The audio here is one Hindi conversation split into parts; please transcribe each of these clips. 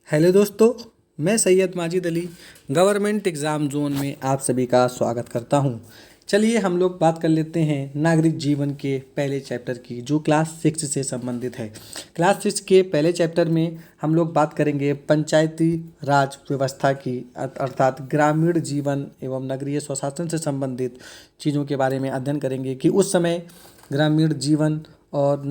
हेलो दोस्तों, मैं Syed Majid Ali government exam zone में आप सभी का स्वागत करता हूं। चलिए हम लोग बात कर लेते हैं नागरिक जीवन के पहले चैप्टर की, जो क्लास 6 से संबंधित है। क्लास 6 के पहले चैप्टर में हम लोग बात करेंगे पंचायती राज व्यवस्था की, अर्थात ग्रामीण जीवन एवं नगरीय स्वशासन से संबंधित चीज़ों के बारे में अध्ययन करेंगे कि उस समय ग्रामीण जीवन और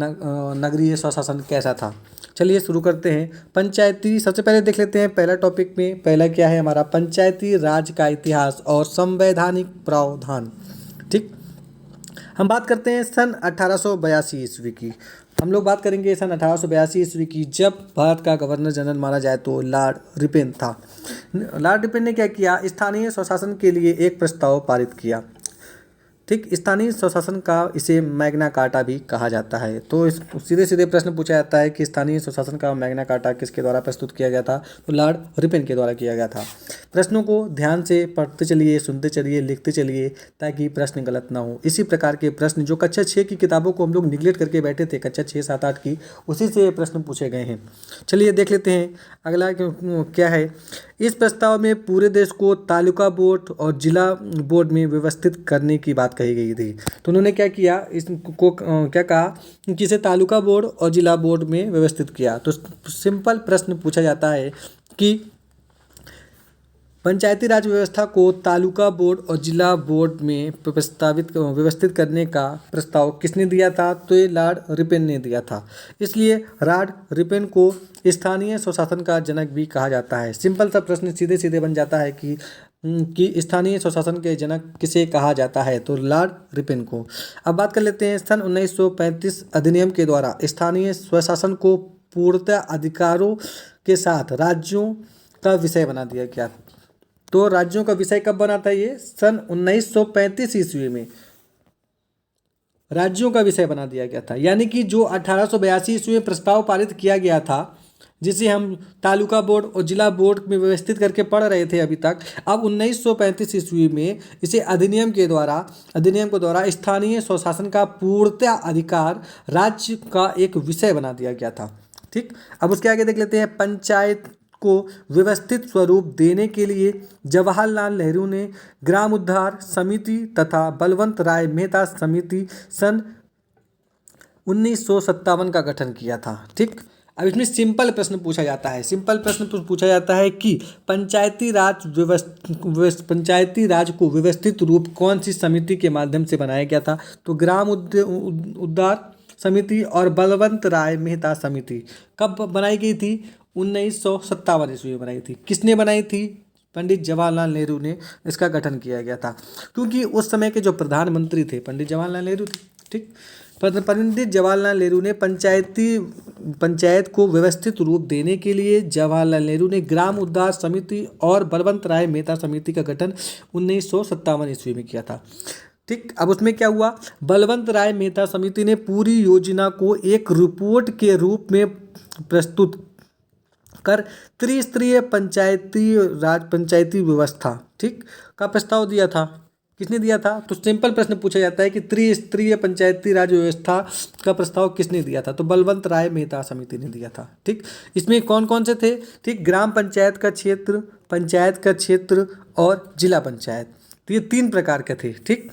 नगरीय स्वशासन कैसा था। चलिए शुरू करते हैं। पंचायती, सबसे पहले देख लेते हैं पहला टॉपिक में। पहला क्या है हमारा? पंचायती राज का इतिहास और संवैधानिक प्रावधान। ठीक, हम बात करते हैं सन 1882 ईस्वी की। हम लोग बात करेंगे सन 1882 ईस्वी की, जब भारत का गवर्नर जनरल माना जाए तो लॉर्ड रिपेन था। लॉर्ड रिपेन ने क्या किया? स्थानीय स्वशासन के लिए एक प्रस्ताव पारित किया। ठीक, स्थानीय स्वशासन का इसे मैग्ना कार्टा भी कहा जाता है। तो इस सीधे सीधे प्रश्न पूछा जाता है कि स्थानीय स्वशासन का मैग्ना कार्टा किसके द्वारा प्रस्तुत किया गया था? तो लॉर्ड रिपेन के द्वारा किया गया था। प्रश्नों को ध्यान से पढ़ते चलिए, सुनते चलिए, लिखते चलिए, ताकि प्रश्न गलत ना हो। इसी प्रकार के प्रश्न जो कक्षा 6 की किताबों को हम लोग निगलेक्ट करके बैठे थे, कक्षा 6, 7, 8 की, उसी से प्रश्न पूछे गए हैं। चलिए देख लेते हैं अगला क्या है। इस प्रस्ताव में पूरे देश को तालुका बोर्ड और जिला बोर्ड में व्यवस्थित करने की बात कही गई थी। तो उन्होंने क्या किया? इसको क्या कहा कि इसे तालुका बोर्ड और जिला बोर्ड में व्यवस्थित किया। तो सिंपल प्रश्न पूछा जाता है कि पंचायती राज व्यवस्था को तालुका बोर्ड और जिला बोर्ड में व्यवस्थित करने का प्रस्ताव किसने दिया था? तो ये लॉर्ड रिपेन ने दिया था। इसलिए लॉर्ड रिपेन को स्थानीय स्वशासन का जनक भी कहा जाता है। सिंपल सा प्रश्न सीधे सीधे बन जाता है कि स्थानीय स्वशासन के जनक किसे कहा जाता है? तो लॉर्ड रिपेन को। अब बात कर लेते हैं सन 1935 अधिनियम के द्वारा स्थानीय स्वशासन को पूर्णतः अधिकारों के साथ राज्यों का विषय बना दिया गया। तो राज्यों का विषय कब बना था? ये सन 1935 ईस्वी में राज्यों का विषय बना दिया गया था। यानी कि जो 1882 ईस्वी में प्रस्ताव पारित किया गया था, जिसे हम तालुका बोर्ड और जिला बोर्ड में व्यवस्थित करके पढ़ रहे थे अभी तक, अब 1935 ईस्वी में इसे अधिनियम के द्वारा स्थानीय स्वशासन का पूर्णतः अधिकार राज्य का एक विषय बना दिया गया था। ठीक, अब उसके आगे देख लेते हैं। पंचायत को व्यवस्थित स्वरूप देने के लिए जवाहरलाल नेहरू ने ग्राम उद्धार समिति तथा बलवंत राय मेहता समिति सन 1957 का गठन किया था। ठीक, अब इसमें सिंपल प्रश्न पूछा जाता है कि पंचायती राज को व्यवस्थित रूप कौन सी समिति के माध्यम से बनाया गया था? तो ग्राम उद्धार समिति और बलवंत राय मेहता समिति कब बनाई गई थी? 1957 ईस्वी में बनाई थी। किसने बनाई थी? पंडित जवाहरलाल नेहरू ने इसका गठन किया गया था, क्योंकि उस समय के जो प्रधानमंत्री थे पंडित जवाहरलाल नेहरू थे। ठीक, पंडित जवाहरलाल नेहरू ने पंचायत को व्यवस्थित रूप देने के लिए जवाहरलाल नेहरू ने ग्राम उद्धार समिति और बलवंत राय मेहता समिति का गठन 1957 ईस्वी में किया था। ठीक, अब उसमें क्या हुआ? बलवंत राय मेहता समिति ने पूरी योजना को एक रिपोर्ट के रूप में प्रस्तुत कर त्रिस्तरीय पंचायती व्यवस्था, ठीक, का प्रस्ताव दिया था। किसने दिया था? तो सिंपल प्रश्न पूछा जाता है कि त्रिस्तरीय पंचायती राज व्यवस्था का प्रस्ताव किसने दिया था? तो बलवंत राय मेहता समिति ने दिया था। ठीक, इसमें कौन कौन से थे? ठीक, ग्राम पंचायत का क्षेत्र, पंचायत का क्षेत्र और जिला पंचायत। तो ये 3 प्रकार के थे। ठीक,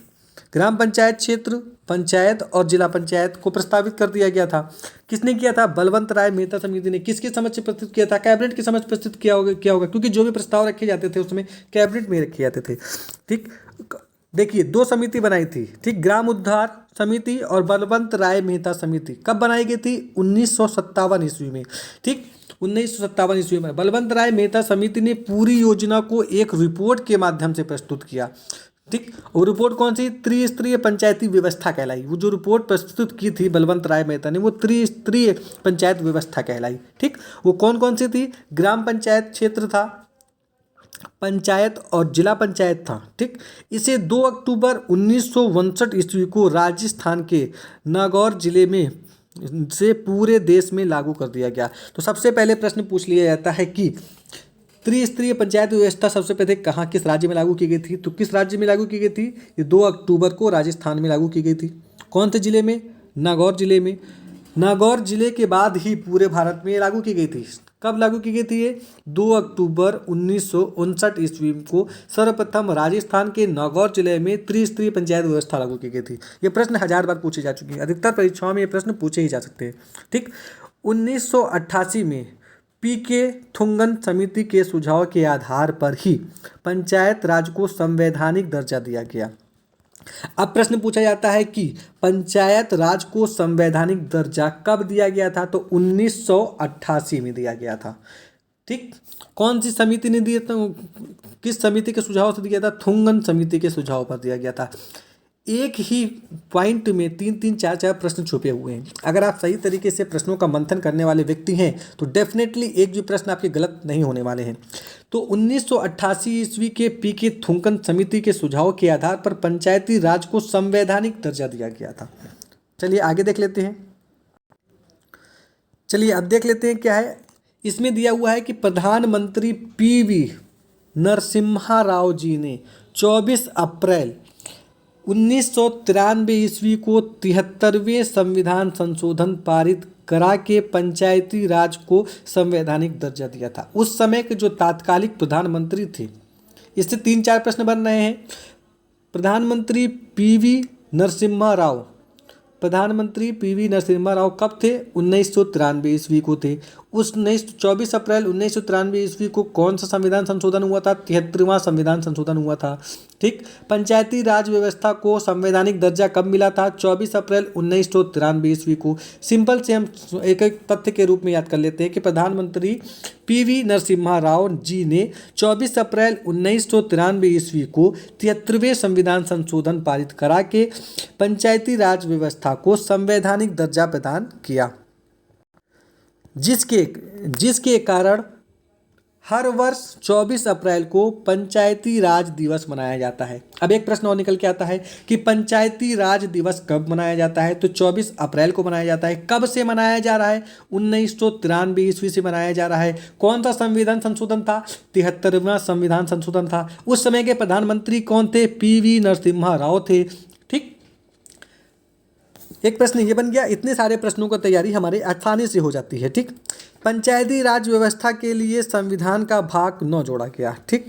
ग्राम पंचायत क्षेत्र, पंचायत और जिला पंचायत को प्रस्तावित कर दिया गया था। किसने किया था? बलवंत राय मेहता समिति ने। किसके समक्ष प्रस्तुत किया था? कैबिनेट के समक्ष प्रस्तुत किया होगा, क्योंकि जो भी प्रस्ताव रखे जाते थे उसमें कैबिनेट में रखे जाते थे। ठीक, देखिए 2 समिति बनाई थी। ठीक, ग्राम उद्धार समिति और बलवंत राय मेहता समिति कब बनाई गई थी? 1957 ईस्वी में। ठीक, 1957 ईस्वी में बलवंत राय मेहता समिति ने पूरी योजना को एक रिपोर्ट के माध्यम से प्रस्तुत किया। ठीक, वो रिपोर्ट कौन सी? त्रिस्तरीय पंचायती व्यवस्था कहलाई। वो जो रिपोर्ट प्रस्तुत की थी बलवंत राय मेहता ने, वो त्रिस्तरीय पंचायत व्यवस्था कहलाई। ठीक, वो कौन कौन सी थी? ग्राम पंचायत क्षेत्र था, पंचायत और जिला पंचायत था। ठीक, इसे 2 अक्टूबर 1959 ईस्वी को राजस्थान के नागौर जिले में से पूरे देश में लागू कर दिया गया। तो सबसे पहले प्रश्न पूछ लिया जाता है कि त्रिस्तरीय पंचायत व्यवस्था सबसे पहले कहाँ, किस राज्य में लागू की गई थी? तो किस राज्य में लागू की गई थी? ये 2 अक्टूबर को राजस्थान में लागू की गई थी। कौन से जिले में? नागौर जिले में। नागौर जिले के बाद ही पूरे भारत में ये लागू की गई थी। कब लागू की गई थी ये? 2 अक्टूबर 1959 ईस्वी को सर्वप्रथम राजस्थान के नागौर जिले में त्रिस्तरीय पंचायत व्यवस्था लागू की गई थी। ये प्रश्न 1000 बार पूछे जा चुके हैं, अधिकतर परीक्षाओं में ये प्रश्न पूछे ही जा सकते हैं। ठीक, 1988 में पीके थुंगन समिति के सुझाव के आधार पर ही पंचायत राज को संवैधानिक दर्जा दिया गया। अब प्रश्न पूछा जाता है कि पंचायत राज को संवैधानिक दर्जा कब दिया गया था? तो 1988 में दिया गया था। ठीक, कौन सी समिति ने दिया था? किस समिति के सुझाव से दिया था? थुंगन समिति के सुझाव पर दिया गया था। एक ही पॉइंट में 3-3, 4-4 प्रश्न छुपे हुए हैं। अगर आप सही तरीके से प्रश्नों का मंथन करने वाले व्यक्ति हैं तो डेफिनेटली एक भी प्रश्न आपके गलत नहीं होने वाले हैं। तो 1988 ईस्वी के पीके थुंगन समिति के सुझाव के आधार पर पंचायती राज को संवैधानिक दर्जा दिया गया था। चलिए आगे देख लेते हैं। चलिए अब देख लेते हैं क्या है इसमें दिया हुआ है कि प्रधानमंत्री पीवी नरसिम्हा राव जी ने 24 अप्रैल 1993 ईस्वी को 73वें संविधान संशोधन पारित करा के पंचायती राज को संवैधानिक दर्जा दिया था। उस समय के जो तात्कालिक प्रधानमंत्री थे, इससे 3-4 प्रश्न बन रहे हैं। प्रधानमंत्री पीवी नरसिम्हा राव, प्रधानमंत्री पीवी नरसिम्हा राव कब थे? 1993 ईस्वी को थे। उस 24 अप्रैल 1993 ईस्वी को कौन सा संविधान संशोधन हुआ था? 73वां संविधान संशोधन हुआ था। ठीक, पंचायती राज व्यवस्था को संवैधानिक दर्जा कब मिला था? 24 अप्रैल 1993 ईस्वी को। सिंपल से हम एक एक तथ्य के रूप में याद कर लेते हैं कि प्रधानमंत्री पीवी नरसिम्हा राव जी ने 24 अप्रैल 1993 ईस्वी को 73वें संविधान संशोधन पारित करा के पंचायती राज व्यवस्था को संवैधानिक दर्जा प्रदान किया, जिसके कारण हर वर्ष 24 अप्रैल को पंचायती राज दिवस मनाया जाता है। अब एक प्रश्न और निकल के आता है कि पंचायती राज दिवस कब मनाया जाता है? तो 24 अप्रैल को मनाया जाता है। कब से मनाया जा रहा है? 1993 ईस्वी से मनाया जा रहा है। कौन सा संविधान संशोधन था? 73वां संविधान संशोधन था। उस समय के प्रधानमंत्री कौन थे? पीवी नरसिम्हा राव थे। ठीक, एक प्रश्न ये बन गया। इतने सारे प्रश्नों की तैयारी हमारे आसानी से हो जाती है। ठीक, पंचायती राज व्यवस्था के लिए संविधान का भाग 9 जोड़ा गया। ठीक,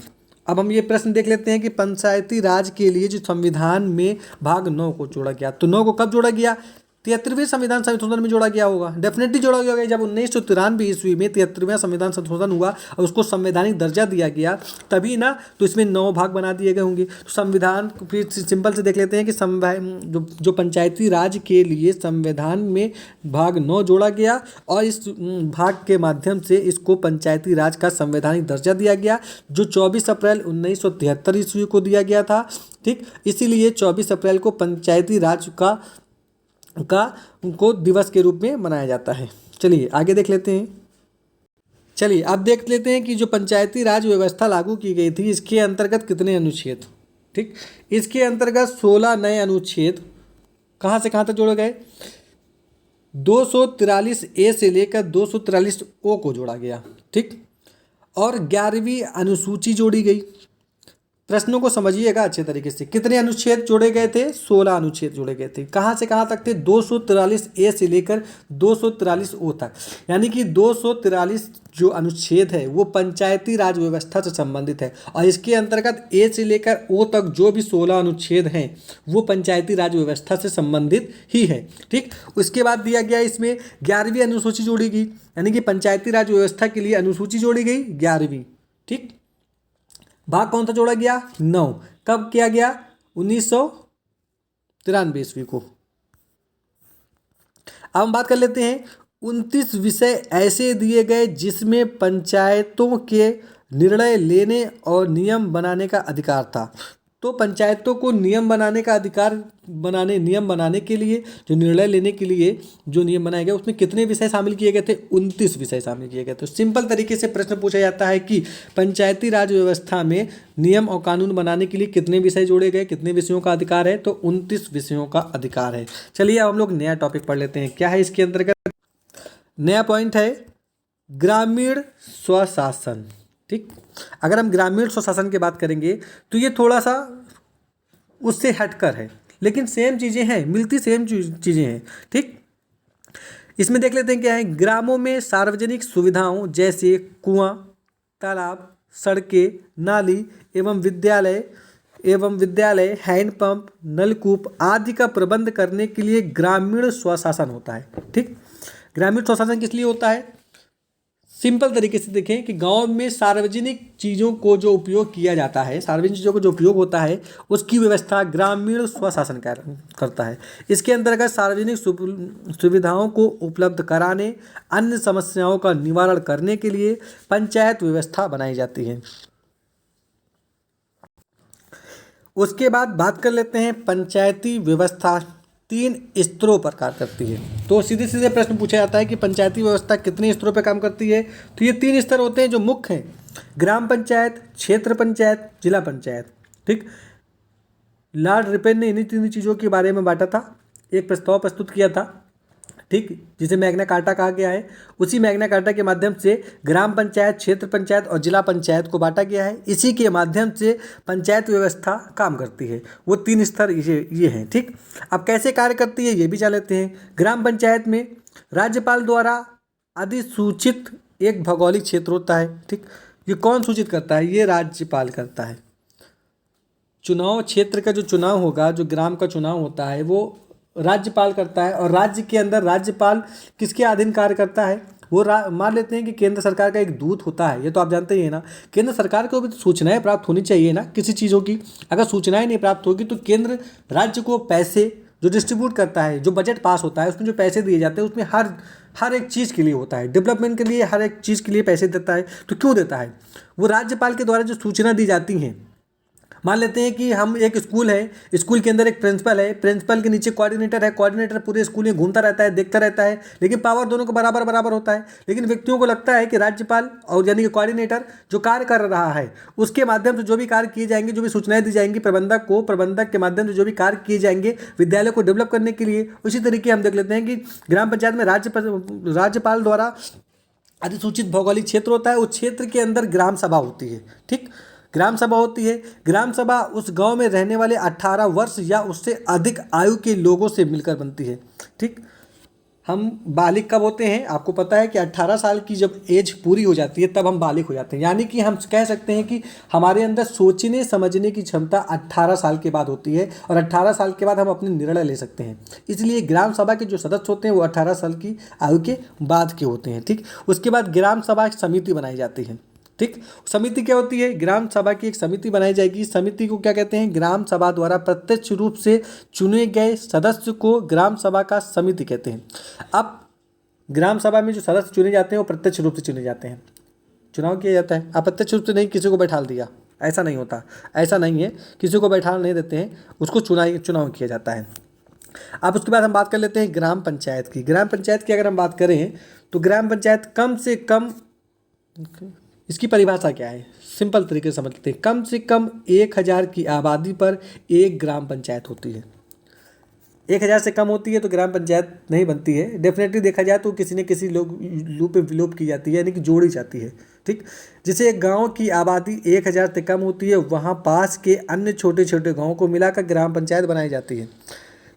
अब हम ये प्रश्न देख लेते हैं कि पंचायती राज के लिए जो संविधान में भाग 9 को जोड़ा गया, तो 9 को कब जोड़ा गया? 73वें संविधान संशोधन में जोड़ा गया होगा। डेफिनेटली जोड़ा गया होगा। जब 1993 ईस्वी में 73वां संविधान संशोधन हुआ और उसको संवैधानिक दर्जा दिया गया तभी ना, तो इसमें 9 भाग बना दिए गए होंगे। तो संविधान फिर सिंपल से देख लेते हैं कि जो पंचायती राज के लिए संविधान में भाग 9 जोड़ा गया और इस भाग के माध्यम से इसको पंचायती राज का संवैधानिक दर्जा दिया गया, जो 24 अप्रैल 1973 ईस्वी को दिया गया था। ठीक, इसीलिए 24 अप्रैल को पंचायती राज को दिवस के रूप में मनाया जाता है। चलिए आगे देख लेते हैं। चलिए अब देख लेते हैं कि जो पंचायती राज व्यवस्था लागू की गई थी इसके अंतर्गत कितने अनुच्छेद। ठीक, इसके अंतर्गत 16 नए अनुच्छेद कहाँ से कहाँ तक जोड़े गए? 243 ए से लेकर 243 ओ को जोड़ा गया। ठीक, और 11वीं अनुसूची जोड़ी गई। प्रश्नों को समझिएगा अच्छे तरीके से। कितने अनुच्छेद जोड़े गए थे? 16 अनुच्छेद जोड़े गए थे। कहाँ से कहाँ तक थे? 243 ए से लेकर 243 ओ तक। यानी कि 243 जो अनुच्छेद है वो पंचायती राज व्यवस्था से संबंधित है और इसके अंतर्गत ए से लेकर ओ तक जो भी 16 अनुच्छेद हैं वो पंचायती राज व्यवस्था से संबंधित ही है। ठीक, उसके बाद दिया गया इसमें 11वीं अनुसूची जोड़ी गई, यानी कि पंचायती राज व्यवस्था के लिए अनुसूची जोड़ी गई 11वीं। ठीक, भाग कौन सा जोड़ा गया? 9। कब किया गया? 1993 ईस्वी को। अब हम बात कर लेते हैं 29 विषय ऐसे दिए गए जिसमें पंचायतों के निर्णय लेने और नियम बनाने का अधिकार था। तो पंचायतों को नियम बनाने का अधिकार नियम बनाने के लिए, जो निर्णय लेने के लिए जो नियम बनाए गए उसमें कितने विषय शामिल किए गए थे? 29 विषय शामिल किए गए। तो सिंपल तरीके से प्रश्न पूछा जाता है कि पंचायती राज व्यवस्था में नियम और कानून बनाने के लिए कितने विषय जोड़े गए, कितने विषयों का अधिकार है? तो 29 विषयों का अधिकार है। चलिए अब हम लोग नया टॉपिक पढ़ लेते हैं। क्या है इसके अंतर्गत? नया पॉइंट है ग्रामीण स्वशासन। ठीक, अगर हम ग्रामीण स्वशासन की बात करेंगे तो ये थोड़ा सा उससे हटकर है, लेकिन सेम चीज़ें हैं, मिलती सेम चीज़ें हैं। ठीक, इसमें देख लेते हैं क्या है। ग्रामों में सार्वजनिक सुविधाओं जैसे कुआं, तालाब, सड़कें, नाली एवं विद्यालय, हैंडपंप, नलकूप आदि का प्रबंध करने के लिए ग्रामीण स्वशासन होता है। ठीक, ग्रामीण स्वशासन किस लिए होता है? सिंपल तरीके से देखें कि गांव में सार्वजनिक चीज़ों को जो उपयोग किया जाता है, सार्वजनिक चीज़ों को जो उपयोग होता है, उसकी व्यवस्था ग्रामीण स्वशासन करता है। इसके अंतर्गत सार्वजनिक सुविधाओं को उपलब्ध कराने, अन्य समस्याओं का निवारण करने के लिए पंचायत व्यवस्था बनाई जाती है। उसके बाद बात कर लेते हैं पंचायती व्यवस्था 3 स्तरों पर कार्य करती है। तो सीधे सीधे प्रश्न पूछा जाता है कि पंचायती व्यवस्था कितने स्तरों पर काम करती है। तो ये 3 स्तर होते हैं जो मुख्य हैं: ग्राम पंचायत, क्षेत्र पंचायत, जिला पंचायत। ठीक, लॉर्ड रिपेन ने इन्हीं 3 चीज़ों के बारे में बांटा था, एक प्रस्ताव प्रस्तुत किया था। ठीक, जिसे मैग्ना कार्टा कहा गया है। उसी मैग्ना कार्टा के माध्यम से ग्राम पंचायत, क्षेत्र पंचायत और जिला पंचायत को बांटा गया है। इसी के माध्यम से पंचायत व्यवस्था काम करती है। वो 3 स्तर ये हैं। ठीक, अब कैसे कार्य करती है ये भी जान लेते हैं। ग्राम पंचायत में राज्यपाल द्वारा अधिसूचित एक भौगोलिक क्षेत्र होता है। ठीक, ये कौन सूचित करता है? ये राज्यपाल करता है। चुनाव क्षेत्र का जो चुनाव होगा, जो ग्राम का चुनाव होता है, वो राज्यपाल करता है। और राज्य के अंदर राज्यपाल किसके अधीन कार्य करता है? वो मान लेते हैं कि केंद्र सरकार का एक दूत होता है। ये तो आप जानते ही हैं ना। केंद्र सरकार को भी तो सूचनाएं प्राप्त होनी चाहिए ना किसी चीज़ों की। अगर सूचनाएं नहीं प्राप्त होगी तो केंद्र राज्य को पैसे जो डिस्ट्रीब्यूट करता है, जो बजट पास होता है, उसमें जो पैसे दिए जाते हैं, उसमें हर एक चीज़ के लिए होता है, डेवलपमेंट के लिए हर एक चीज़ के लिए पैसे देता है। तो क्यों देता है? वो राज्यपाल के द्वारा जो सूचना दी जाती हैं। मान लेते हैं कि हम एक स्कूल है, स्कूल के अंदर एक प्रिंसिपल है, प्रिंसिपल के नीचे कोऑर्डिनेटर है, कोऑर्डिनेटर पूरे स्कूल में घूमता रहता है, देखता रहता है, लेकिन पावर दोनों को बराबर बराबर होता है। लेकिन व्यक्तियों को लगता है कि राज्यपाल और यानी कि कोऑर्डिनेटर जो कार्य कर रहा है, उसके माध्यम से जो भी कार्य किए जाएंगे, जो भी सूचनाएं दी जाएंगी प्रबंधक के माध्यम से जो भी कार्य किए जाएंगे विद्यालय को डेवलप करने के लिए। उसी तरीके हम देख लेते हैं कि ग्राम पंचायत में राज्यपाल द्वारा अधिसूचित भौगोलिक क्षेत्र होता है। उस क्षेत्र के अंदर ग्राम सभा होती है। ठीक, ग्राम सभा होती है। ग्राम सभा उस गांव में रहने वाले 18 वर्ष या उससे अधिक आयु के लोगों से मिलकर बनती है। ठीक, हम बालिग कब होते हैं? आपको पता है कि 18 साल की जब एज पूरी हो जाती है तब हम बालिग हो जाते हैं। यानी कि हम कह सकते हैं कि हमारे अंदर सोचने समझने की क्षमता 18 साल के बाद होती है और 18 साल के बाद हम अपने निर्णय ले सकते हैं। इसलिए ग्राम सभा के जो सदस्य होते हैं वो 18 साल की आयु के बाद के होते हैं। ठीक, उसके बाद ग्राम सभा समिति बनाई जाती है। ठीक, समिति क्या होती है? ग्राम सभा की एक समिति बनाई जाएगी। समिति को क्या कहते हैं? ग्राम सभा द्वारा प्रत्यक्ष रूप से चुने गए सदस्य को ग्राम सभा का समिति कहते हैं। अब ग्राम सभा में जो सदस्य चुने जाते हैं वो प्रत्यक्ष रूप से चुने जाते हैं, चुनाव किया जाता है। अप्रत्यक्ष रूप से नहीं, किसी को बैठाल दिया, ऐसा नहीं होता, ऐसा नहीं है, किसी को बैठाल नहीं देते हैं, उसको चुनाव किया जाता है। अब उसके बाद हम बात कर लेते हैं ग्राम पंचायत की। ग्राम पंचायत की अगर हम बात करें तो ग्राम पंचायत कम से कम, इसकी परिभाषा क्या है? सिंपल तरीके से समझ लेते हैं। कम से कम 1000 की आबादी पर एक ग्राम पंचायत होती है। 1000 से कम होती है तो ग्राम पंचायत नहीं बनती है। डेफिनेटली देखा जाए तो किसी न किसी लूप पे विलोप की जाती है, यानी कि जोड़ी जाती है। ठीक, जिसे एक गांव की आबादी 1000 से कम होती है वहाँ पास के अन्य छोटे छोटे गाँवों को मिलाकर ग्राम पंचायत बनाई जाती है।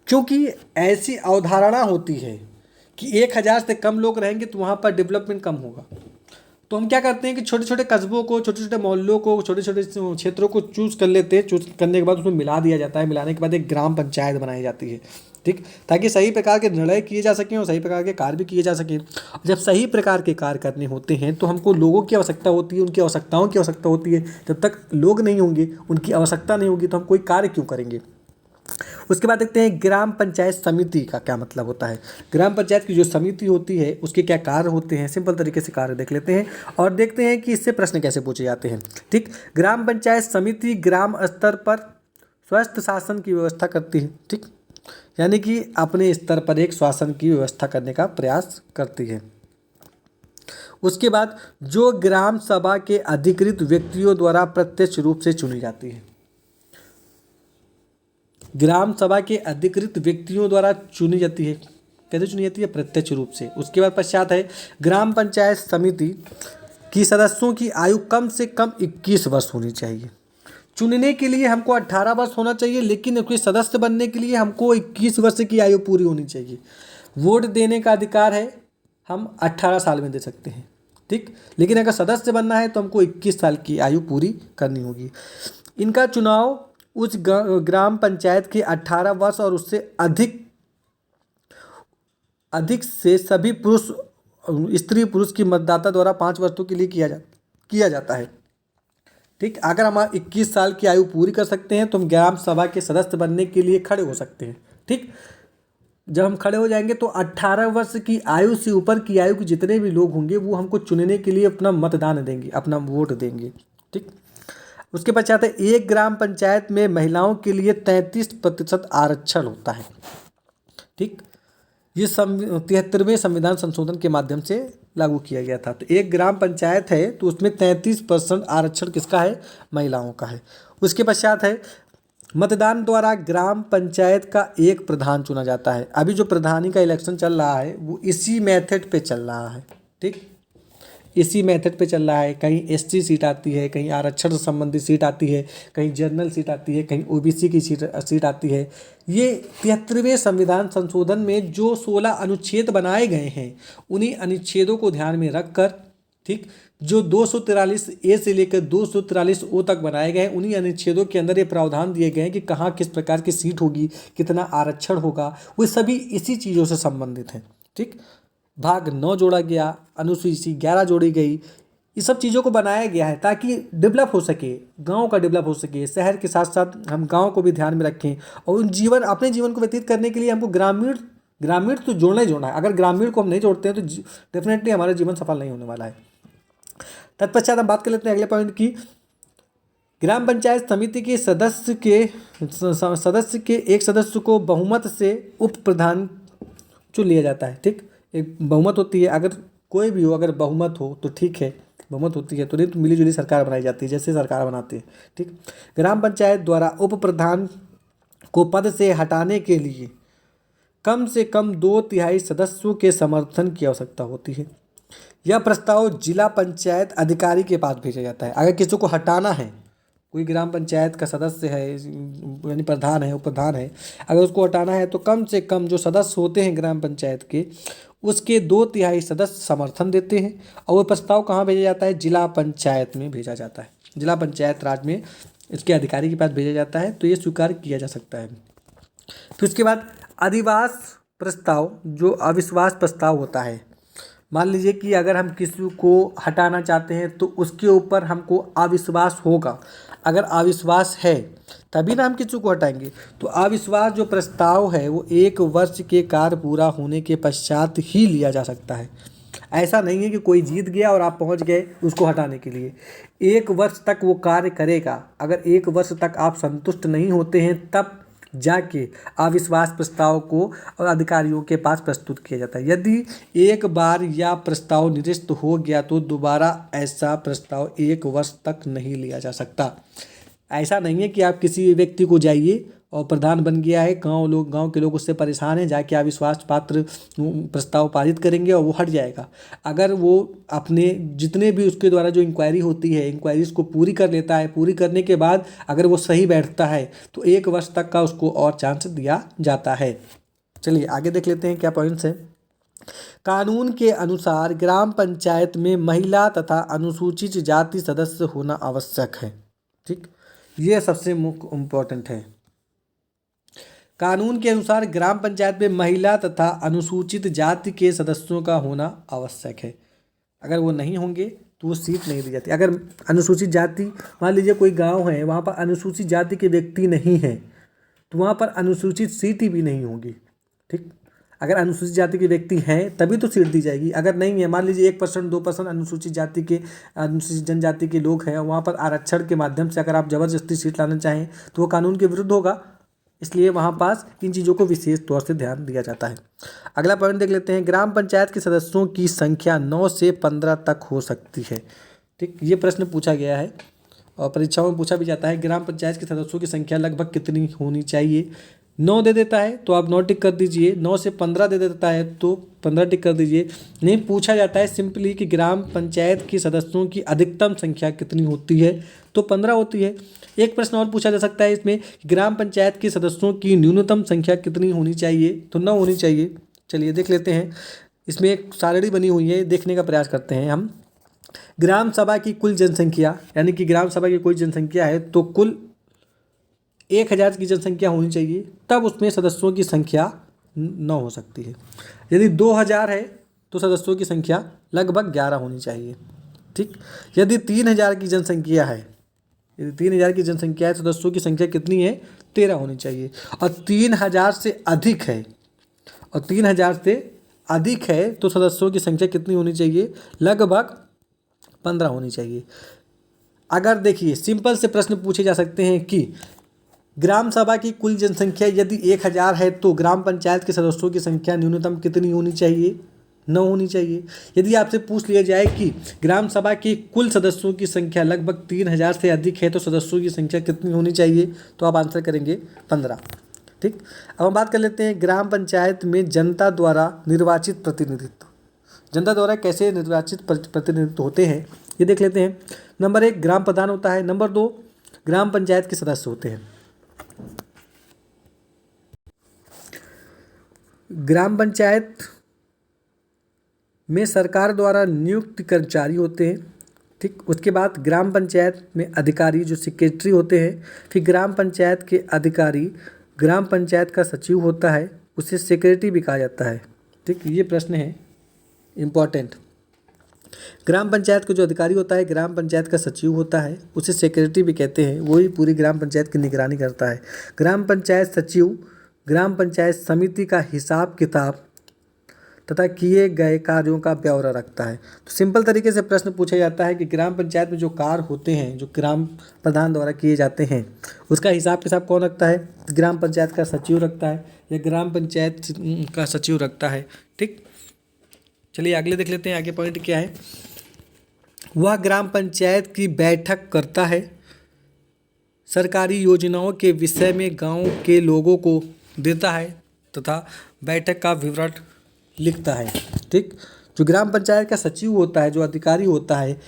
क्योंकि ऐसी अवधारणा होती है कि 1000 से कम लोग रहेंगे तो वहाँ पर डेवलपमेंट कम होगा। तो हम क्या करते हैं कि छोटे छोटे कस्बों को, छोटे छोटे मोहल्लों को, छोटे छोटे क्षेत्रों को चूज़ कर लेते हैं। चूज़ करने के बाद उसमें मिला दिया जाता है। मिलाने के बाद एक ग्राम पंचायत बनाई जाती है। ठीक, ताकि सही प्रकार के निर्णय किए जा सकें और सही प्रकार के कार्य भी किए जा सकें। जब सही प्रकार के कार्य करने होते हैं तो हमको लोगों की आवश्यकता होती है, उनकी आवश्यकताओं की आवश्यकता होती है। जब तक लोग नहीं होंगे, उनकी आवश्यकता नहीं होगी तो हम कोई कार्य क्यों करेंगे। उसके बाद देखते हैं ग्राम पंचायत समिति का क्या मतलब होता है। ग्राम पंचायत की जो समिति होती है उसके क्या कार्य होते हैं, सिंपल तरीके से कार्य देख लेते हैं और देखते हैं कि इससे प्रश्न कैसे पूछे जाते हैं। ठीक, ग्राम पंचायत समिति ग्राम स्तर पर स्वस्थ शासन की व्यवस्था करती है। ठीक, यानी कि अपने स्तर पर एक शासन की व्यवस्था करने का प्रयास करती है। उसके बाद जो ग्राम सभा के अधिकृत व्यक्तियों द्वारा प्रत्यक्ष रूप से चुनी जाती है। ग्राम सभा के अधिकृत व्यक्तियों द्वारा चुनी जाती है। कैसे चुनी जाती है? प्रत्यक्ष रूप से। उसके बाद पश्चात है ग्राम पंचायत समिति की सदस्यों की आयु कम से कम 21 वर्ष होनी चाहिए। चुनने के लिए हमको 18 वर्ष होना चाहिए, लेकिन उसके सदस्य बनने के लिए हमको 21 वर्ष की आयु पूरी होनी चाहिए। वोट देने का अधिकार है, हम 18 साल में दे सकते हैं, ठीक। लेकिन अगर सदस्य बनना है तो हमको 21 साल की आयु पूरी करनी होगी। इनका चुनाव उस ग्राम पंचायत के 18 वर्ष और उससे अधिक से सभी पुरुष, स्त्री पुरुष की मतदाता द्वारा 5 वर्षों के लिए किया जाता है, ठीक। अगर हम 21 साल की आयु पूरी कर सकते हैं तो हम ग्राम सभा के सदस्य बनने के लिए खड़े हो सकते हैं, ठीक। जब हम खड़े हो जाएंगे तो 18 वर्ष की आयु से ऊपर की आयु के जितने भी लोग होंगे वो हमको चुनने के लिए अपना मतदान देंगे, अपना वोट देंगे, ठीक। उसके पश्चात है, एक ग्राम पंचायत में महिलाओं के लिए 33% आरक्षण होता है, ठीक। ये 73वें संविधान संशोधन के माध्यम से लागू किया गया था। तो एक ग्राम पंचायत है तो उसमें 33% आरक्षण किसका है? महिलाओं का है। उसके पश्चात है, मतदान द्वारा ग्राम पंचायत का एक प्रधान चुना जाता है। अभी जो प्रधानी का इलेक्शन चल रहा है वो इसी मेथड पे चल रहा है, ठीक, इसी मेथड पे चल रहा है। कहीं एसटी सीट आती है, कहीं आरक्षण से संबंधित सीट आती है, कहीं जनरल सीट आती है, कहीं ओबीसी की सीट आती है। ये 73वें संविधान संशोधन में जो 16 अनुच्छेद बनाए गए हैं उन्हीं अनुच्छेदों को ध्यान में रखकर, ठीक, जो 243 ए से लेकर 243 ओ तक बनाए गए हैं उन्हीं अनुच्छेदों के अंदर ये प्रावधान दिए गए हैं कि कहाँ किस प्रकार की सीट होगी, कितना आरक्षण होगा, वो सभी इसी चीज़ों से संबंधित हैं, ठीक। भाग 9 जोड़ा गया, अनुसूची 11 जोड़ी गई। ये सब चीज़ों को बनाया गया है ताकि डेवलप हो सके, गांव का डेवलप हो सके, शहर के साथ साथ हम गांव को भी ध्यान में रखें और अपने जीवन को व्यतीत करने के लिए हमको ग्रामीण तो जोड़ना ही जोड़ना है। अगर ग्रामीण को हम नहीं जोड़ते हैं तो डेफिनेटली हमारा जीवन सफल नहीं होने वाला है। तत्पश्चात हम बात कर लेते हैं अगले पॉइंट की। ग्राम पंचायत समिति के सदस्य के एक सदस्य को बहुमत से उप प्रधान चुन लिया जाता है, ठीक। एक बहुमत होती है, अगर कोई भी हो, अगर बहुमत हो तो ठीक है, बहुमत होती है तो नहीं तो मिलीजुली सरकार बनाई जाती है, जैसे सरकार बनाती है, ठीक। ग्राम पंचायत द्वारा उप प्रधान को पद से हटाने के लिए कम से कम 2/3 सदस्यों के समर्थन की आवश्यकता होती है। यह प्रस्ताव जिला पंचायत अधिकारी के पास भेजा जाता है। अगर किसी को हटाना है, कोई ग्राम पंचायत का सदस्य है यानी प्रधान है, उप प्रधान है, अगर उसको हटाना है तो कम से कम जो सदस्य होते हैं ग्राम पंचायत के उसके 2/3 सदस्य समर्थन देते हैं और वो प्रस्ताव कहाँ भेजा जाता है? जिला पंचायत में भेजा जाता है, जिला पंचायत राज में इसके अधिकारी के पास भेजा जाता है, तो ये स्वीकार किया जा सकता है। फिर उसके बाद अधिवास प्रस्ताव, जो अविश्वास प्रस्ताव होता है। मान लीजिए कि अगर हम किसी को हटाना चाहते हैं तो उसके ऊपर हमको अविश्वास होगा, अगर अविश्वास है तभी ना हम किसी को हटाएंगे। तो अविश्वास जो प्रस्ताव है वो 1 वर्ष के कार्य पूरा होने के पश्चात ही लिया जा सकता है। ऐसा नहीं है कि कोई जीत गया और आप पहुंच गए उसको हटाने के लिए। 1 वर्ष तक वो कार्य करेगा। अगर 1 वर्ष तक आप संतुष्ट नहीं होते हैं तब जाके अविश्वास प्रस्ताव को और अधिकारियों के पास प्रस्तुत किया जाता है। यदि एक बार यह प्रस्ताव निरस्त हो गया तो दोबारा ऐसा प्रस्ताव 1 वर्ष तक नहीं लिया जा सकता। ऐसा नहीं है कि आप किसी व्यक्ति को जाइए और प्रधान बन गया है, गांव के लोग उससे परेशान हैं, जाके अविश्वास पात्र प्रस्ताव पारित करेंगे और वो हट जाएगा। अगर वो अपने जितने भी उसके द्वारा जो इंक्वायरी होती है, इंक्वायरीज को पूरी कर लेता है, पूरी करने के बाद अगर वो सही बैठता है तो 1 वर्ष तक का उसको और चांस दिया जाता है। चलिए आगे देख लेते हैं क्या पॉइंट्स हैं। कानून के अनुसार ग्राम पंचायत में महिला तथा अनुसूचित जाति सदस्य होना आवश्यक है, ठीक। ये सबसे मुख्य इम्पोर्टेंट है। कानून के अनुसार ग्राम पंचायत में महिला तथा अनुसूचित जाति के सदस्यों का होना आवश्यक है। अगर वो नहीं होंगे तो वो सीट नहीं दी जाती। अगर अनुसूचित जाति, मान लीजिए कोई गांव है वहाँ पर अनुसूचित जाति के व्यक्ति नहीं हैं तो वहाँ पर अनुसूचित सीट ही भी नहीं होगी, ठीक। अगर अनुसूचित जाति के व्यक्ति हैं तभी तो सीट दी जाएगी। अगर नहीं है, मान लीजिए 1% 2% अनुसूचित जनजाति के लोग हैं, वहाँ पर आरक्षण के माध्यम से अगर आप ज़बरदस्ती सीट लाना चाहें तो वो कानून के विरुद्ध होगा। इसलिए वहाँ पास इन चीज़ों को विशेष तौर से ध्यान दिया जाता है। अगला पॉइंट देख लेते हैं। ग्राम पंचायत के सदस्यों की संख्या 9 से 15 तक हो सकती है, ठीक। ये प्रश्न पूछा गया है और परीक्षाओं में पूछा भी जाता है। ग्राम पंचायत के सदस्यों की संख्या लगभग कितनी होनी चाहिए? 9 दे देता है तो आप 9 टिक कर दीजिए, 9 से 15 दे देता है तो 15 टिक कर दीजिए। नहीं पूछा जाता है सिंपली कि ग्राम पंचायत के सदस्यों की अधिकतम संख्या कितनी होती है, तो 15 होती है। एक प्रश्न और पूछा जा सकता है इसमें, ग्राम पंचायत के सदस्यों की न्यूनतम संख्या कितनी होनी चाहिए, तो 9 होनी चाहिए, चलिए देख लेते हैं, इसमें एक सारणी बनी हुई है, देखने का प्रयास करते हैं हम। ग्राम सभा की कुल जनसंख्या, यानी कि ग्राम सभा की कोई जनसंख्या है तो कुल 1000 की जनसंख्या होनी चाहिए, तब उसमें सदस्यों की संख्या 9 हो सकती है। यदि 2000 है तो सदस्यों की संख्या लगभग 11 होनी चाहिए। ठीक, यदि 3000 की जनसंख्या है, यदि 3000 की जनसंख्या है तो सदस्यों की संख्या कितनी है, 13 होनी चाहिए। और 3000 से अधिक है, और 3000 से अधिक है तो सदस्यों की संख्या कितनी होनी चाहिए, लगभग 15 होनी चाहिए। अगर देखिए सिंपल से प्रश्न पूछे जा सकते हैं कि ग्राम सभा की कुल जनसंख्या यदि 1000 है तो ग्राम पंचायत के सदस्यों की संख्या न्यूनतम कितनी होनी चाहिए, 9 होनी चाहिए। यदि आपसे पूछ लिया जाए कि ग्राम सभा के कुल सदस्यों की संख्या लगभग 3000 से अधिक है तो सदस्यों की संख्या कितनी होनी चाहिए, तो आप आंसर करेंगे 15। ठीक, अब हम बात कर लेते हैं ग्राम पंचायत में जनता द्वारा निर्वाचित प्रतिनिधित्व। जनता द्वारा कैसे निर्वाचित प्रतिनिधित्व होते हैं ये देख लेते हैं। नंबर 1 ग्राम प्रधान होता है, नंबर 2 ग्राम पंचायत के सदस्य होते हैं। ग्राम पंचायत में सरकार द्वारा नियुक्त कर्मचारी होते हैं। ठीक, उसके बाद ग्राम पंचायत में अधिकारी जो सेक्रेटरी होते हैं। फिर ग्राम पंचायत के अधिकारी, ग्राम पंचायत का सचिव होता है, उसे सेक्रेटरी भी कहा जाता है। ठीक, ये प्रश्न है इम्पॉर्टेंट। ग्राम पंचायत का जो अधिकारी होता है, ग्राम पंचायत का सचिव होता है, उसे सेक्रेटरी भी कहते हैं, वही पूरी ग्राम पंचायत की निगरानी करता है। ग्राम पंचायत सचिव ग्राम पंचायत समिति का हिसाब किताब तथा किए गए कार्यों का ब्यौरा रखता है। तो सिंपल तरीके से प्रश्न पूछा जाता है कि ग्राम पंचायत में जो कार्य होते हैं, जो ग्राम प्रधान द्वारा किए जाते हैं, उसका हिसाब किताब कौन रखता है, ग्राम पंचायत का सचिव रखता है या ग्राम पंचायत का सचिव रखता है। ठीक, चलिए अगले देख लेते हैं, आगे पॉइंट क्या है। वह ग्राम पंचायत की बैठक करता है, सरकारी योजनाओं के विषय में गांव के लोगों को देता है तथा बैठक का विवरण लिखता है। ठीक, जो ग्राम पंचायत का सचिव होता है, जो अधिकारी होता है,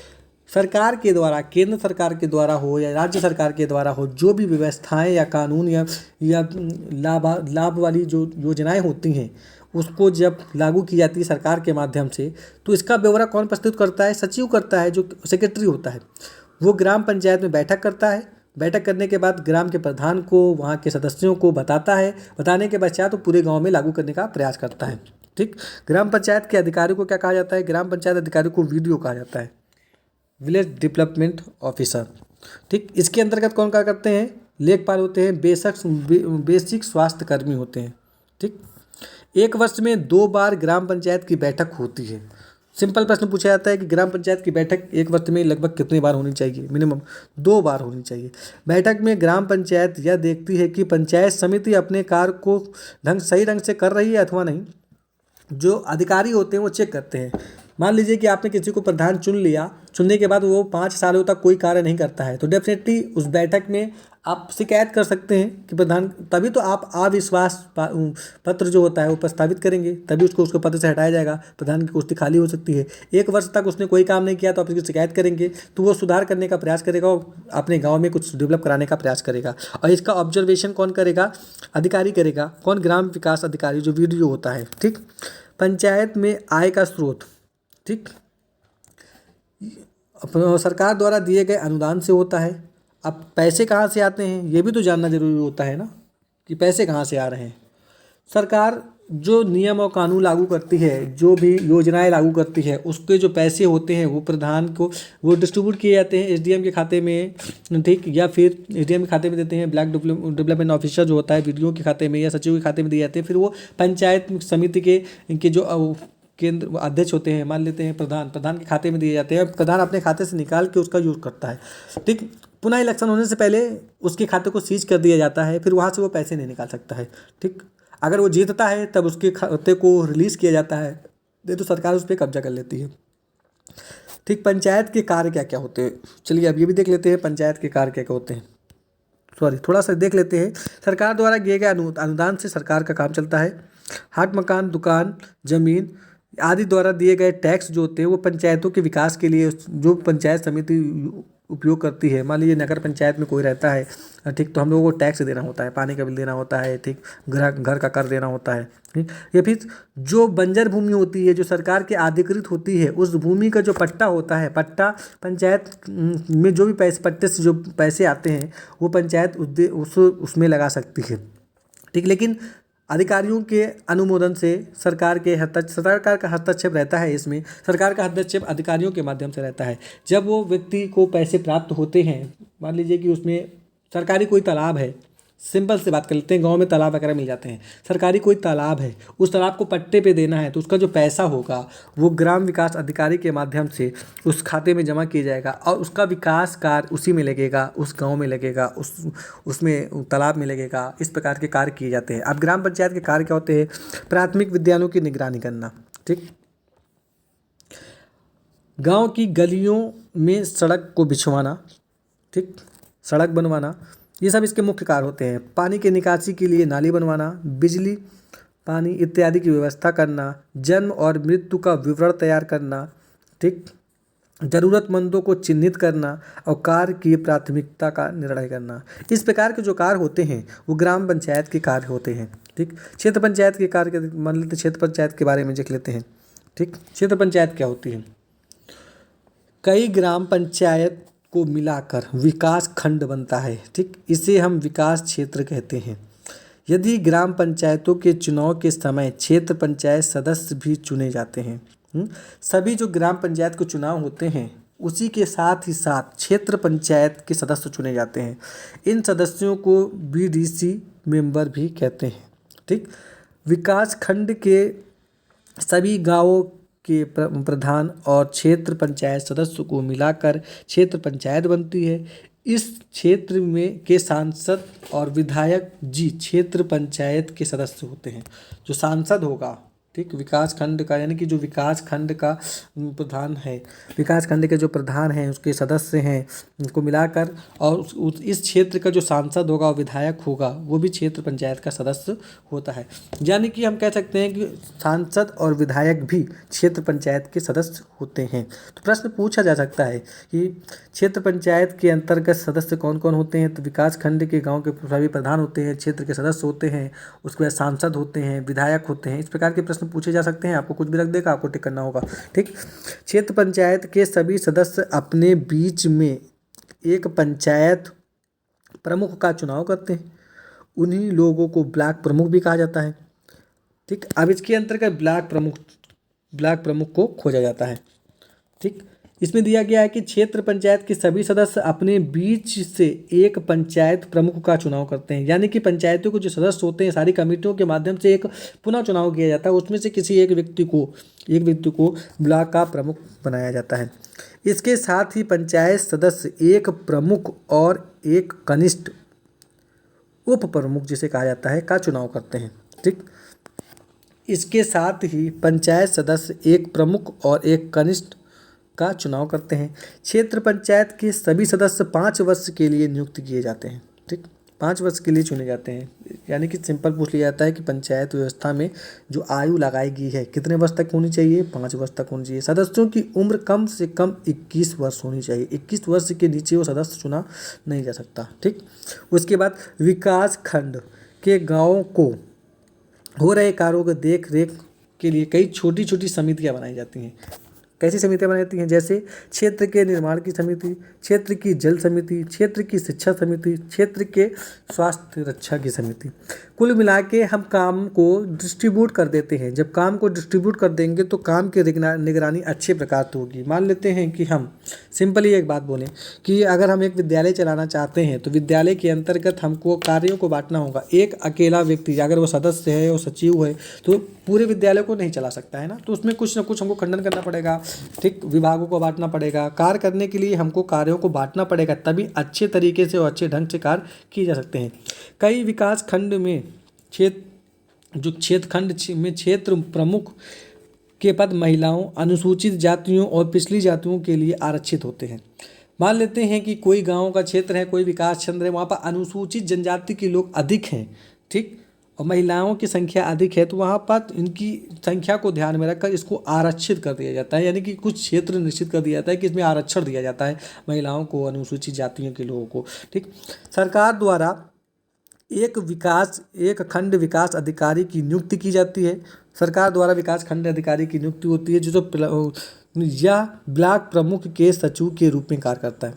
सरकार के द्वारा, केंद्र सरकार के द्वारा हो या राज्य सरकार के द्वारा हो, जो भी व्यवस्थाएं या कानून या लाभ वाली जो योजनाएं होती हैं उसको जब लागू की जाती है सरकार के माध्यम से, तो इसका ब्यौरा कौन प्रस्तुत करता है, सचिव करता है, जो सेक्रेटरी होता है। वो ग्राम पंचायत में बैठक करता है, बैठक करने के बाद ग्राम के प्रधान को, वहाँ के सदस्यों को बताता है, बताने के पश्चात तो पूरे गांव में लागू करने का प्रयास करता है। ठीक, ग्राम पंचायत के अधिकारी को क्या कहा जाता है, ग्राम पंचायत अधिकारी को वीडियो कहा जाता है, विलेज डेवलपमेंट ऑफिसर। ठीक, इसके अंतर्गत कौन क्या करते हैं, लेखपाल होते हैं, बेसिक स्वास्थ्य कर्मी होते हैं। ठीक, 1 वर्ष में 2 बार ग्राम पंचायत की बैठक होती है। सिंपल प्रश्न पूछा जाता है कि ग्राम पंचायत की बैठक 1 वर्ष में लगभग कितनी बार होनी चाहिए, मिनिमम 2 बार होनी चाहिए। बैठक में ग्राम पंचायत यह देखती है कि पंचायत समिति अपने कार्य को सही ढंग से कर रही है अथवा नहीं। जो अधिकारी होते हैं वो चेक करते हैं। मान लीजिए कि आपने किसी को प्रधान चुन लिया, चुनने के बाद वो 5 सालों तक कोई कार्य नहीं करता है, तो डेफिनेटली उस बैठक में आप शिकायत कर सकते हैं कि प्रधान, तभी तो आप अविश्वास पत्र जो होता है वो प्रस्तावित करेंगे, तभी उसको पद से हटाया जाएगा, प्रधान की कुर्सी खाली हो सकती है। 1 वर्ष तक उसने कोई काम नहीं किया तो आप उसकी शिकायत करेंगे, तो वो सुधार करने का प्रयास करेगा और अपने गाँव में कुछ डेवलप कराने का प्रयास करेगा। और इसका ऑब्जर्वेशन कौन करेगा, अधिकारी करेगा। कौन, ग्राम विकास अधिकारी, जो वीडियो होता है। ठीक, पंचायत में आय का स्रोत, ठीक, सरकार द्वारा दिए गए अनुदान से होता है। अब पैसे कहाँ से आते हैं ये भी तो जानना जरूरी होता है ना, कि पैसे कहाँ से आ रहे हैं। सरकार जो नियम और कानून लागू करती है, जो भी योजनाएं लागू करती है, उसके जो पैसे होते हैं वो प्रधान को वो डिस्ट्रीब्यूट किए जाते हैं एसडीएम के खाते में। ठीक, या फिर एसडीएम के खाते में देते हैं, ब्लॉक डेवलपमेंट ऑफिसर जो होता है वीडियो के खाते में या सचिव के खाते में दिए जाते हैं। फिर वो पंचायत समिति के जो केंद्र अध्यक्ष होते हैं, मान लेते हैं प्रधान के खाते में दिए जाते हैं। प्रधान अपने खाते से निकाल के उसका यूज़ करता है। ठीक, पुनः इलेक्शन होने से पहले उसके खाते को सीज कर दिया जाता है, फिर वहाँ से वो पैसे नहीं निकाल सकता है। ठीक, अगर वो जीतता है तब उसके खाते को रिलीज़ किया जाता है, नहीं तो सरकार उस पर कब्जा कर लेती है। ठीक, पंचायत के कार्य क्या क्या होते हैं, चलिए अब ये भी देख लेते हैं पंचायत के कार्य क्या क्या होते हैं। थोड़ा सा देख लेते हैं। सरकार द्वारा दिए गए अनुदान से सरकार का काम चलता है। हाट, मकान, दुकान, जमीन आदि द्वारा दिए गए टैक्स जो होते हैं वो पंचायतों के विकास के लिए, जो पंचायत समिति उपयोग करती है। मान लीजिए नगर पंचायत में कोई रहता है, ठीक, तो हम लोगों को टैक्स देना होता है, पानी का बिल देना होता है, ठीक, घर का कर देना होता है, ठीक। या फिर जो बंजर भूमि होती है, जो सरकार की अधिकृत होती है, उस भूमि का जो पट्टा होता है, पट्टा पंचायत में जो भी पैसे, पट्टे से जो पैसे आते हैं वो पंचायत उसमें लगा सकती है, ठीक। लेकिन अधिकारियों के अनुमोदन से सरकार का हस्तक्षेप रहता है। इसमें सरकार का हस्तक्षेप अधिकारियों के माध्यम से रहता है। जब वो व्यक्ति को पैसे प्राप्त होते हैं, मान लीजिए कि उसमें सरकारी कोई तालाब है, सिंपल से बात कर लेते हैं, गांव में तालाब वगैरह मिल जाते हैं, सरकारी कोई तालाब है, उस तालाब को पट्टे पे देना है, तो उसका जो पैसा होगा वो ग्राम विकास अधिकारी के माध्यम से उस खाते में जमा किया जाएगा और उसका विकास कार्य उसी में लगेगा, उस गांव में लगेगा, उसमें तालाब में लगेगा। इस प्रकार के कार्य किए जाते हैं। अब ग्राम पंचायत के कार्य क्या होते हैं? प्राथमिक विद्यालयों की निगरानी करना, ठीक, गाँव की गलियों में सड़क को बिछवाना, ठीक, सड़क बनवाना, ये सब इसके मुख्य कार्य होते हैं। पानी के निकासी के लिए नाली बनवाना, बिजली, पानी इत्यादि की व्यवस्था करना, जन्म और मृत्यु का विवरण तैयार करना, ठीक, जरूरतमंदों को चिन्हित करना और कार्य की प्राथमिकता का निर्णय करना। इस प्रकार के जो कार्य होते हैं वो ग्राम पंचायत के कार्य होते हैं, ठीक। क्षेत्र पंचायत के कार्य मान लेते, क्षेत्र पंचायत के बारे में देख लेते हैं, ठीक। क्षेत्र पंचायत क्या होती है? कई ग्राम पंचायत को मिलाकर विकास खंड बनता है, ठीक, इसे हम विकास क्षेत्र कहते हैं। यदि ग्राम पंचायतों के चुनाव के समय क्षेत्र पंचायत सदस्य भी चुने जाते हैं, सभी जो ग्राम पंचायत के चुनाव होते हैं उसी के साथ ही साथ क्षेत्र पंचायत के सदस्य चुने जाते हैं। इन सदस्यों को बीडीसी मेंबर भी कहते हैं, ठीक। विकास खंड के सभी गांवों के प्रधान और क्षेत्र पंचायत सदस्य को मिलाकर क्षेत्र पंचायत बनती है। इस क्षेत्र में के सांसद और विधायक जी क्षेत्र पंचायत के सदस्य होते हैं। जो सांसद होगा, ठीक, विकास खंड का, यानी कि जो विकास खंड का प्रधान है, विकास खंड के जो प्रधान हैं उसके सदस्य हैं, उनको मिलाकर, और इस क्षेत्र का जो सांसद होगा और विधायक होगा वो भी क्षेत्र पंचायत का सदस्य होता है। यानी कि हम कह सकते हैं कि सांसद और विधायक भी क्षेत्र पंचायत के सदस्य होते हैं। तो प्रश्न पूछा जा सकता है कि क्षेत्र पंचायत के अंतर्गत सदस्य कौन कौन होते हैं? तो विकास खंड के गाँव के सभी प्रधान होते हैं, क्षेत्र के सदस्य होते हैं, उसके बाद सांसद होते हैं, विधायक होते हैं। इस प्रकार के प्रश्न पूछे जा सकते हैं। आपको कुछ भी रख देगा, आपको टिक करना होगा, ठीक। क्षेत्र पंचायत के सभी सदस्य अपने बीच में एक पंचायत प्रमुख का चुनाव करते हैं। उन्हीं लोगों को ब्लॉक प्रमुख भी कहा जाता है, ठीक। अब इसके अंतर्गत ब्लॉक प्रमुख को खोजा जाता है, ठीक। इसमें दिया गया है कि क्षेत्र पंचायत के सभी सदस्य अपने बीच से एक पंचायत प्रमुख का चुनाव करते हैं। यानी कि पंचायतों के जो सदस्य होते हैं सारी कमेटियों के माध्यम से एक पुनः चुनाव किया जाता है। उसमें से किसी एक व्यक्ति को ब्लॉक का प्रमुख बनाया जाता है। इसके साथ ही पंचायत सदस्य एक प्रमुख और एक कनिष्ठ उप प्रमुख जिसे कहा जाता है का चुनाव करते हैं, ठीक। इसके साथ ही पंचायत सदस्य एक प्रमुख और एक कनिष्ठ का चुनाव करते हैं। क्षेत्र पंचायत के सभी सदस्य 5 वर्ष के लिए नियुक्त किए जाते हैं, ठीक, 5 वर्ष के लिए चुने जाते हैं। यानी कि सिंपल पूछ लिया जाता है कि पंचायत व्यवस्था में जो आयु लगाई गई है कितने वर्ष तक होनी चाहिए? 5 वर्ष तक होनी चाहिए। सदस्यों की उम्र कम से कम 21 वर्ष होनी चाहिए। 21 वर्ष के नीचे वो सदस्य चुना नहीं जा सकता, ठीक। उसके बाद विकास खंड के गाँव को हो रहे कार्यों के देख रेख के लिए कई छोटी छोटी समितियाँ बनाई जाती हैं। कैसी समितियाँ बनाई जाती हैं? जैसे क्षेत्र के निर्माण की समिति, क्षेत्र की जल समिति, क्षेत्र की शिक्षा समिति, क्षेत्र के स्वास्थ्य रक्षा की समिति। कुल मिला के हम काम को डिस्ट्रीब्यूट कर देते हैं। जब काम को डिस्ट्रीब्यूट कर देंगे तो काम की निगरानी अच्छे प्रकार से होगी। मान लेते हैं कि हम सिंपली एक बात बोलें कि अगर हम एक विद्यालय चलाना चाहते हैं तो विद्यालय के अंतर्गत हमको कार्यों को बांटना होगा। एक अकेला व्यक्ति अगर वो सदस्य है, वो सचिव है, तो पूरे विद्यालय को नहीं चला सकता है ना। तो उसमें कुछ ना कुछ हमको खंडन करना पड़ेगा, ठीक, विभागों को बांटना पड़ेगा। कार्य करने के लिए हमको कार्यों को बांटना पड़ेगा, तभी अच्छे तरीके से और अच्छे ढंग से कार्य किए जा सकते हैं। कई विकास खंड में क्षेत्र खंड में क्षेत्र प्रमुख के पद महिलाओं, अनुसूचित जातियों और पिछड़ी जातियों के लिए आरक्षित होते हैं। मान लेते हैं कि कोई गांव का क्षेत्र है, कोई विकास क्षेत्र है, वहाँ पर अनुसूचित जनजाति के लोग अधिक हैं, ठीक, और महिलाओं की संख्या अधिक है तो वहाँ पर इनकी संख्या को ध्यान में रखकर इसको आरक्षित कर दिया जाता है, यानी कि कुछ क्षेत्र निश्चित कर दिया जाता है कि इसमें आरक्षण दिया जाता है महिलाओं को, अनुसूचित जातियों के लोगों को। ठीक, सरकार द्वारा एक खंड विकास अधिकारी की नियुक्ति की जाती है। सरकार द्वारा विकास खंड अधिकारी की नियुक्ति होती है यह ब्लॉक प्रमुख के सचिव के रूप में कार्य करता है।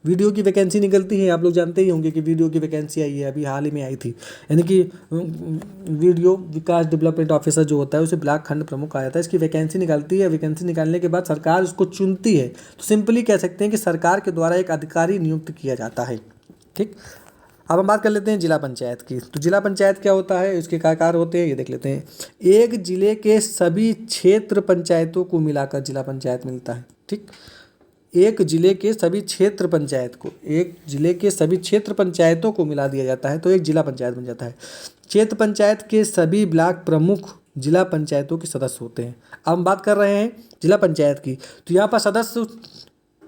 वीडियो की वैकेंसी निकलती है, आप लोग जानते ही होंगे कि वीडियो की वैकेंसी आई है, अभी हाल ही में आई थी, यानी कि वीडियो विकास डेवलपमेंट ऑफिसर जो होता है उसे ब्लॉक खंड प्रमुख कहा जाता है। इसकी वैकेंसी निकलती है, वैकेंसी निकालने के बाद सरकार उसको चुनती है, तो सिंपली कह सकते हैं कि सरकार के द्वारा एक अधिकारी नियुक्त किया जाता है। ठीक, अब हम बात कर लेते हैं जिला पंचायत की। तो जिला पंचायत क्या होता है, इसके क्या कार्य होते हैं, ये देख लेते हैं। एक जिले के सभी क्षेत्र पंचायतों को मिलाकर जिला पंचायत मिलता है। ठीक, एक जिले के सभी क्षेत्र पंचायतों को मिला दिया जाता है तो एक जिला पंचायत बन जाता है। क्षेत्र पंचायत के सभी ब्लॉक प्रमुख जिला पंचायतों के सदस्य होते हैं। अब हम बात कर रहे हैं जिला पंचायत की, तो यहाँ पर सदस्य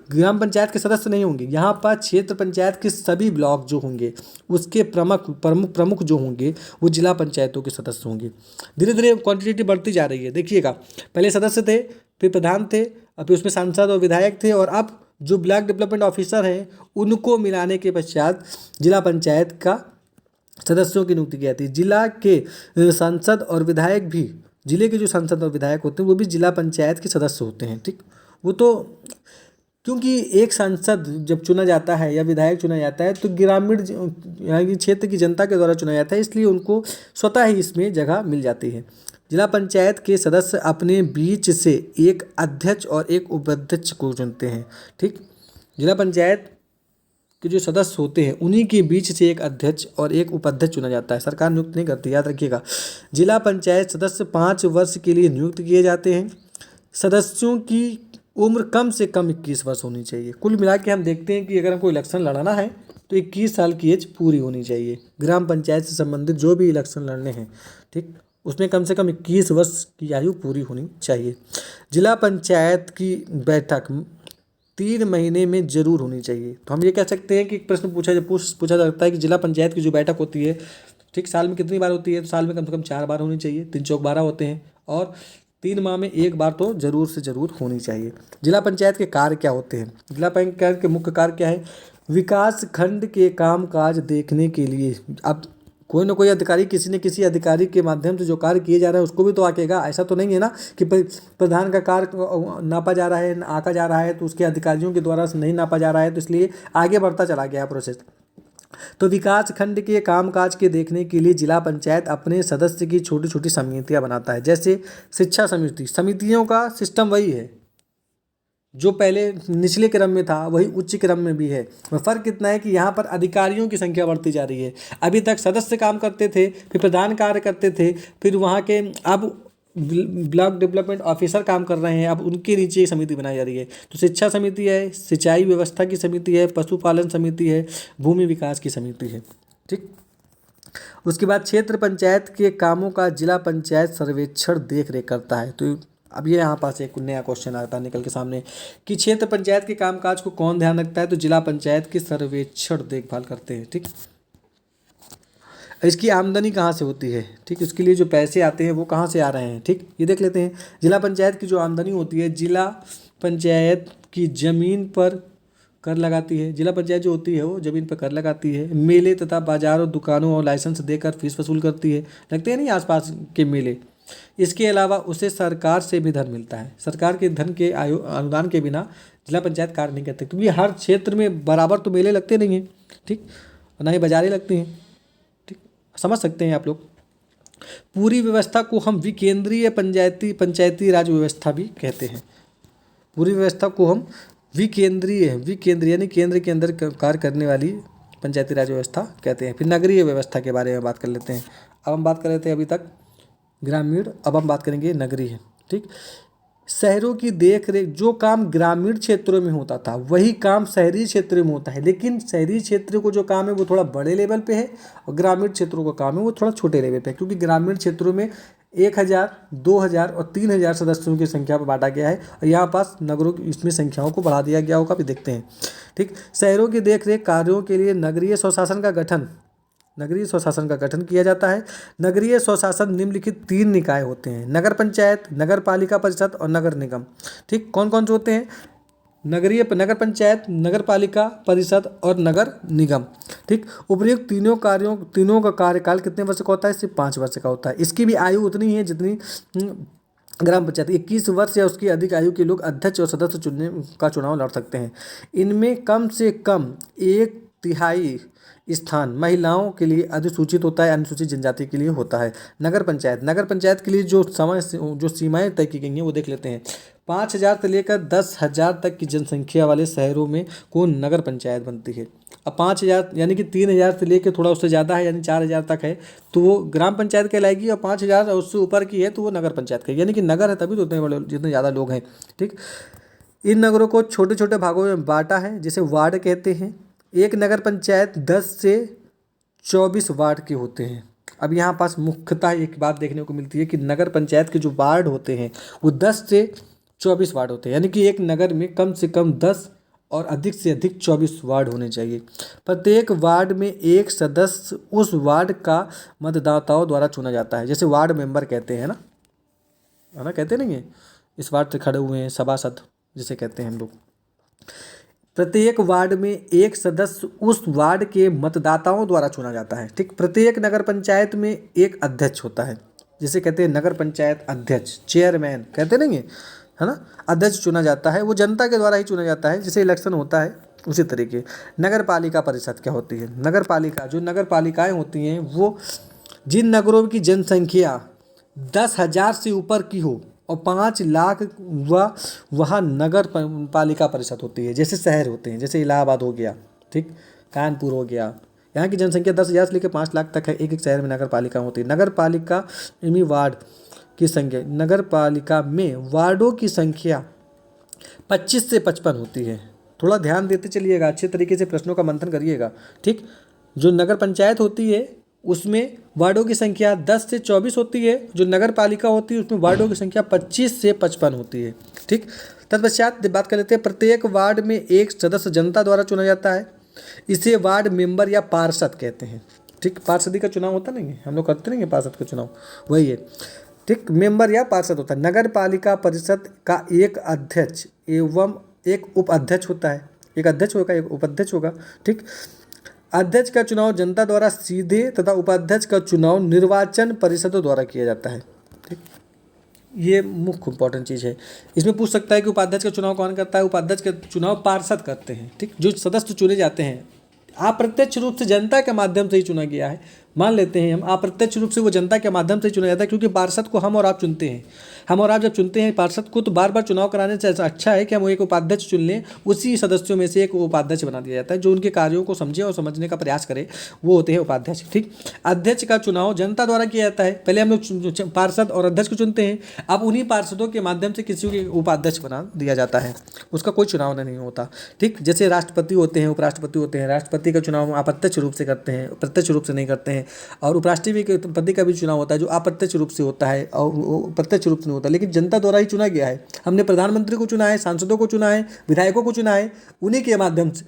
ग्राम पंचायत के सदस्य नहीं होंगे, यहाँ पर क्षेत्र पंचायत के सभी ब्लॉक जो होंगे उसके प्रमुख जो होंगे वो जिला पंचायतों के सदस्य होंगे। धीरे धीरे क्वांटिटी बढ़ती जा रही है, देखिएगा, पहले सदस्य थे, फिर प्रधान थे, और फिर उसमें सांसद और विधायक थे, और अब जो ब्लॉक डेवलपमेंट ऑफिसर हैं उनको मिलाने के पश्चात जिला पंचायत का सदस्यों की नियुक्ति की जाती है। जिला के सांसद और विधायक भी, जिले के जो सांसद और विधायक होते हैं वो भी जिला पंचायत के सदस्य होते हैं। ठीक, वो तो क्योंकि एक सांसद जब चुना जाता है या विधायक चुना जाता है तो ग्रामीण यहाँ की क्षेत्र की जनता के द्वारा चुना जाता है, इसलिए उनको स्वतः ही इसमें जगह मिल जाती है। जिला पंचायत के सदस्य अपने बीच से एक अध्यक्ष और एक उपाध्यक्ष को चुनते हैं। ठीक, जिला पंचायत के जो सदस्य होते हैं उन्हीं के बीच से एक अध्यक्ष और एक उपाध्यक्ष चुना जाता है, सरकार नियुक्त नहीं करती, याद रखिएगा। जिला पंचायत सदस्य 5 वर्ष के लिए नियुक्त किए जाते हैं। सदस्यों की उम्र कम से कम 21 वर्ष होनी चाहिए। कुल मिला के हम देखते हैं कि अगर हमको इलेक्शन लड़ना है तो 21 साल की एज पूरी होनी चाहिए। ग्राम पंचायत से संबंधित जो भी इलेक्शन लड़ने हैं, ठीक, उसमें कम से कम 21 वर्ष की आयु पूरी होनी चाहिए। जिला पंचायत की बैठक 3 महीने में जरूर होनी चाहिए। तो हम ये कह सकते हैं कि एक प्रश्न पूछा जा सकता है कि जिला पंचायत की जो बैठक होती है, ठीक, साल में कितनी बार होती है, तो साल में कम से कम 4 बार होनी चाहिए, 3 चौक 12 होते हैं, और 3 माह में 1 बार तो जरूर से जरूर होनी चाहिए। जिला पंचायत के कार्य क्या होते हैं, जिला पंचायत के मुख्य कार्य क्या है, विकास खंड के काम काज देखने के लिए अब कोई ना कोई अधिकारी, किसी न किसी अधिकारी के माध्यम से जो कार्य किए जा रहे हैं उसको भी तो आकेगा। ऐसा तो नहीं है ना कि प्रधान का कार्य नापा जा रहा है, आका जा रहा है तो उसके अधिकारियों के द्वारा नहीं नापा जा रहा है, तो इसलिए आगे बढ़ता चला गया प्रोसेस। तो विकास खंड के कामकाज के देखने के लिए जिला पंचायत अपने सदस्य की छोटी छोटी समितियां बनाता है। जैसे शिक्षा समिति, समितियों का सिस्टम वही है जो पहले निचले क्रम में था, वही उच्च क्रम में भी है। फ़र्क इतना है कि यहाँ पर अधिकारियों की संख्या बढ़ती जा रही है। अभी तक सदस्य काम करते थे, फिर प्रधान कार्य करते थे, फिर वहाँ के अब ब्लॉक डेवलपमेंट ऑफिसर काम कर रहे हैं, अब उनके नीचे एक समिति बनाई जा रही है। तो शिक्षा समिति है, सिंचाई व्यवस्था की समिति है, पशुपालन समिति है, भूमि विकास की समिति है। ठीक, उसके बाद क्षेत्र पंचायत के कामों का जिला पंचायत सर्वेक्षण देख रेख करता है। तो अब ये यहाँ पास एक नया क्वेश्चन आता है निकल के सामने कि क्षेत्र पंचायत के कामकाज को कौन ध्यान रखता है, तो जिला पंचायत के सर्वेक्षण देखभाल करते हैं। ठीक, इसकी आमदनी कहाँ से होती है, ठीक, इसके लिए जो पैसे आते हैं वो कहाँ से आ रहे हैं, ठीक, ये देख लेते हैं। जिला पंचायत की जो आमदनी होती है, जिला पंचायत की ज़मीन पर कर लगाती है। जिला पंचायत जो होती है वो ज़मीन पर कर लगाती है। मेले तथा बाजारों, दुकानों और लाइसेंस देकर फीस वसूल करती है। लगते हैं नहीं आसपास के मेले। इसके अलावा उसे सरकार से भी धन मिलता है। सरकार के धन के अनुदान के बिना जिला पंचायत कार्य नहीं करते, क्योंकि हर क्षेत्र में बराबर तो मेले लगते नहीं हैं, ठीक, ना ही बाजारें लगती हैं। ठीक, समझ सकते हैं आप लोग। पूरी व्यवस्था को हम विकेंद्रीय पंचायती राज व्यवस्था भी कहते हैं। पूरी व्यवस्था को हम विकेंद्रीय यानी केंद्र के अंदर कार्य करने वाली पंचायती राज व्यवस्था कहते हैं। फिर नगरीय व्यवस्था के बारे में बात कर लेते हैं। अब हम बात कर रहे थे अभी तक ग्रामीण, अब हम बात करेंगे नगरीय। ठीक, शहरों की देख रेख, जो काम ग्रामीण क्षेत्रों में होता था वही काम शहरी क्षेत्रों में होता है, लेकिन शहरी क्षेत्र को जो काम है वो थोड़ा बड़े लेवल पे है और ग्रामीण क्षेत्रों का काम है वो थोड़ा छोटे लेवल पे है, क्योंकि ग्रामीण क्षेत्रों में 1000, 2000 और 3000 सदस्यों की संख्या पर बांटा गया है, और यहाँ पास नगरों की इसमें संख्याओं को बढ़ा दिया गया होगा, भी देखते हैं। ठीक, शहरों की देख रेख कार्यों के लिए नगरीय स्वशासन का गठन नगरीय स्वशासन का गठन किया जाता है। नगरीय स्वशासन निम्नलिखित 3 निकाय होते हैं, नगर पंचायत, नगर पालिका परिषद और नगर निगम। ठीक, कौन कौन से होते हैं? नगर पंचायत, नगर पालिका परिषद और नगर निगम। ठीक, उपर्युक्त तीनों का कार्यकाल कितने वर्ष का होता है? सिर्फ 5 वर्ष का होता है। इसकी भी आयु उतनी ही है जितनी ग्राम पंचायत। 21 वर्ष या उसकी अधिक आयु के लोग अध्यक्ष और सदस्य चुनने का चुनाव लड़ सकते हैं। इनमें कम से कम 1/3 स्थान महिलाओं के लिए अधिसूचित होता है, अनुसूचित जनजाति के लिए होता है। नगर पंचायत के लिए जो सीमाएं तय की गई हैं वो देख लेते हैं। 5,000 से लेकर 10,000 तक की जनसंख्या वाले शहरों में कौन नगर पंचायत बनती है। अब 5,000 यानी कि 3,000 से लेकर थोड़ा उससे ज़्यादा है यानी 4,000 तक है तो वो ग्राम पंचायत कहलाएगी, और 5,000 और उससे ऊपर की है तो वो नगर पंचायत कहलाएगी। यानी कि नगर है तभी तो उतने बड़े जितने ज़्यादा लोग हैं। ठीक, इन नगरों को छोटे छोटे भागों में बांटा है जिसे वार्ड कहते हैं। एक नगर पंचायत 10 से 24 वार्ड के होते हैं। अब यहाँ पास मुख्यतः एक बात देखने को मिलती है कि नगर पंचायत के जो वार्ड होते हैं वो 10 से 24 वार्ड होते हैं, यानी कि एक नगर में कम से कम 10 और अधिक से अधिक 24 वार्ड होने चाहिए। प्रत्येक वार्ड में एक सदस्य उस वार्ड का मतदाताओं द्वारा चुना जाता है, जैसे वार्ड मेंबर कहते हैं ना, है ना, कहते नहीं है, इस वार्ड से खड़े हुए हैं सभासद जिसे कहते हैं हम लोग। प्रत्येक वार्ड में एक सदस्य उस वार्ड के मतदाताओं द्वारा चुना जाता है। ठीक, प्रत्येक नगर पंचायत में एक अध्यक्ष होता है जिसे कहते हैं नगर पंचायत अध्यक्ष, चेयरमैन कहते नहीं है ना, अध्यक्ष चुना जाता है, वो जनता के द्वारा ही चुना जाता है, जैसे इलेक्शन होता है उसी तरीके। नगर पालिका परिषद क्या होती है? नगर पालिकाएं होती हैं वो जिन नगरों की जनसंख्या 10,000 से ऊपर की हो और 5 लाख वह नगर पालिका परिषद होती है। जैसे शहर होते हैं, जैसे इलाहाबाद हो गया, ठीक, कानपुर हो गया, यहाँ की जनसंख्या 10,000 से लेकर 5 लाख तक है। एक एक शहर में नगर पालिका होती है। नगर पालिका में वार्ड की संख्या, नगर पालिका में वार्डों की संख्या 25 से 55 होती है। थोड़ा ध्यान देते चलिएगा, अच्छे तरीके से प्रश्नों का मंथन करिएगा। ठीक, जो नगर पंचायत होती है उसमें वार्डों की संख्या 10 से 24 होती है, जो नगर पालिका होती है उसमें वार्डों की संख्या 25 से 55 होती है। ठीक, तत्पश्चात बात कर लेते हैं, प्रत्येक वार्ड में एक सदस्य जनता द्वारा चुना जाता है, इसे वार्ड मेंबर या पार्षद कहते हैं। ठीक, पार्षदी का चुनाव होता नहीं है, हम लोग करते नहीं है पार्षद का चुनाव, वही है। ठीक, मेंबर या पार्षद होता है। नगर पालिका परिषद का एक अध्यक्ष एवं एक उपाध्यक्ष होता है, एक अध्यक्ष होगा एक उपाध्यक्ष होगा। ठीक, अध्यक्ष का चुनाव जनता द्वारा सीधे तथा उपाध्यक्ष का चुनाव निर्वाचन परिषदों द्वारा किया जाता है। ठीक, ये मुख्य इंपॉर्टेंट चीज़ है। इसमें पूछ सकता है कि उपाध्यक्ष का चुनाव कौन करता है? उपाध्यक्ष का चुनाव पार्षद करते हैं। ठीक, जो सदस्य चुने जाते हैं अप्रत्यक्ष रूप से जनता के माध्यम से ही चुना गया है, मान लेते हैं हम अप्रत्यक्ष रूप से वो जनता के माध्यम से ही चुना जाता है, क्योंकि पार्षद को हम और आप चुनते हैं। हम और आप जब चुनते हैं पार्षद को तो बार बार चुनाव कराने से अच्छा है कि हम एक उपाध्यक्ष चुन लें, उसी सदस्यों में से एक उपाध्यक्ष बना दिया जाता है जो उनके कार्यों को समझे और समझने का प्रयास करे, वो होते हैं उपाध्यक्ष। ठीक, अध्यक्ष का चुनाव जनता द्वारा किया जाता है। पहले हम लोग पार्षद और अध्यक्ष को चुनते हैं, अब उन्हीं पार्षदों के माध्यम से किसी को उपाध्यक्ष बना दिया जाता है, उसका कोई चुनाव नहीं होता। ठीक, जैसे राष्ट्रपति होते हैं, उपराष्ट्रपति होते हैं, राष्ट्रपति का चुनाव हम अप्रत्यक्ष रूप से करते हैं, प्रत्यक्ष रूप से नहीं करते हैं, और उपराष्ट्रपति का भी चुनाव होता है जो अप्रत्यक्ष रूप से होता है और प्रत्यक्ष रूप से नहीं होता, लेकिन जनता द्वारा ही चुना गया है। हमने प्रधानमंत्री को चुना है, सांसदों को चुना है, विधायकों को चुना है, उन्हीं के माध्यम से